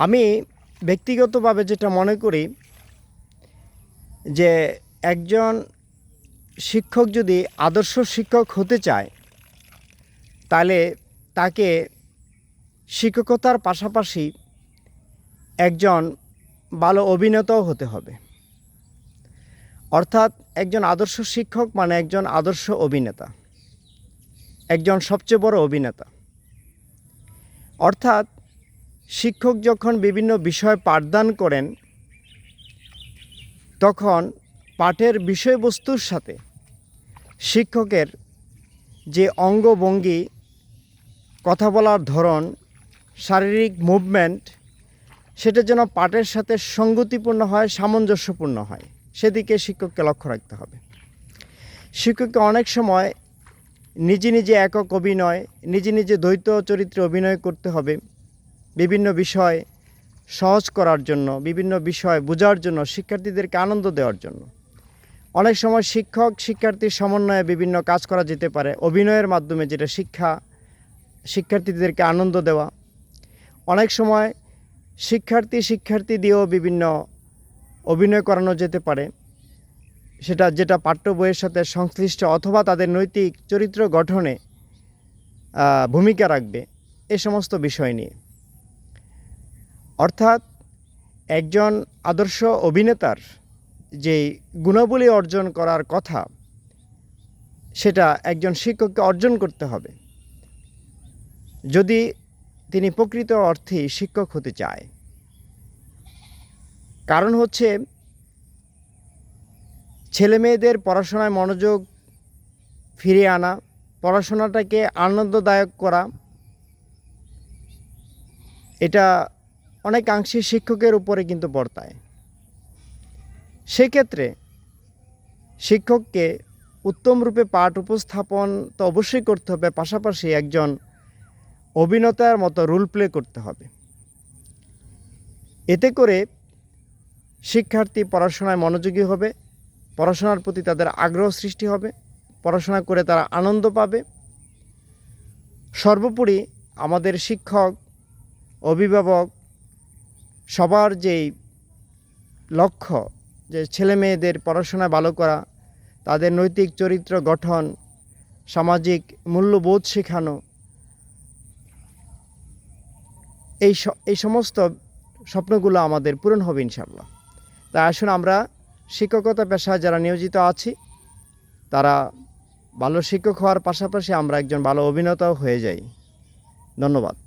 আমি ব্যক্তিগতভাবে যেটা মনে করি যে একজন শিক্ষক যদি আদর্শ শিক্ষক হতে চায় তাহলে তাকে শিক্ষকতার পাশাপাশি একজন ভালো অভিনেতাও হতে হবে। অর্থাৎ একজন আদর্শ শিক্ষক মানে একজন আদর্শ অভিনেতা, একজন সবচেয়ে বড় অভিনেতা। অর্থাৎ শিক্ষক যখন বিভিন্ন বিষয় পাঠদান করেন তখন পাঠের বিষয়বস্তুর সাথে শিক্ষকের যে অঙ্গভঙ্গি, কথা বলার ধরন, শারীরিক মুভমেন্ট সেটা যেন পাঠের সাথে সঙ্গতিপূর্ণ হয়, সামঞ্জস্যপূর্ণ হয়, সেদিকে শিক্ষককে লক্ষ্য রাখতে হবে। শিক্ষককে অনেক সময় নিজে নিজে একক অভিনয়, নিজে নিজে দ্বৈত চরিত্রে অভিনয় করতে হবে বিভিন্ন বিষয় সহজ করার জন্য, বিভিন্ন বিষয় বোঝার জন্য, শিক্ষার্থীদেরকে আনন্দ দেওয়ার জন্য। অনেক সময় শিক্ষক শিক্ষার্থীর সমন্বয়ে বিভিন্ন কাজ করা যেতে পারে অভিনয়ের মাধ্যমে, যেটা শিক্ষার্থীদেরকে আনন্দ দেওয়া। অনেক সময় শিক্ষার্থী দিয়েও বিভিন্ন অভিনয় করানো যেতে পারে, যেটা পাঠ্য বইয়ের সাথে সংশ্লিষ্ট অথবা তাদের নৈতিক চরিত্র গঠনে ভূমিকা রাখবে, এ সমস্ত বিষয় নিয়ে। অর্থাৎ একজন আদর্শ অভিনেতার যে গুণাবলী অর্জন করার কথা সেটা একজন শিক্ষককে অর্জন করতে হবে যদি তিনি প্রকৃত অর্থে শিক্ষক হতে চায়। কারণ হচ্ছে ছেলে মেয়েদের পড়াশোনায় মনোযোগ ফিরিয়ে আনা, পড়াশোনাটাকে আনন্দদায়ক করা, এটা অনেকাংশে শিক্ষকের উপরে কিন্তু বর্তায়। সেক্ষেত্রে শিক্ষককে উত্তম রূপে পাঠ উপস্থাপন তো অবশ্যই করতে হবে, পাশাপাশি একজন অভিনেতার মতো রোল প্লে করতে হবে। এতে করে শিক্ষার্থী পড়াশোনায় মনোযোগী হবে, পড়াশোনার প্রতি তাদের আগ্রহ সৃষ্টি হবে, পড়াশোনা করে তারা আনন্দ পাবে। সর্বোপরি আমাদের শিক্ষক, অভিভাবক সবার যেই লক্ষ্য যে ছেলে মেয়েদের পড়াশোনা ভালো করা, তাদের নৈতিক চরিত্র গঠন, সামাজিক মূল্যবোধ শেখানো, এই সমস্ত স্বপ্নগুলো আমাদের পূরণ হবে ইনশাআল্লাহ। তাই আসুন আমরা শিক্ষকতা পেশায় যারা নিয়োজিত আছি তারা ভালো শিক্ষক হওয়ার পাশাপাশি আমরা একজন ভালো অভিনেতাও হয়ে যাই। ধন্যবাদ।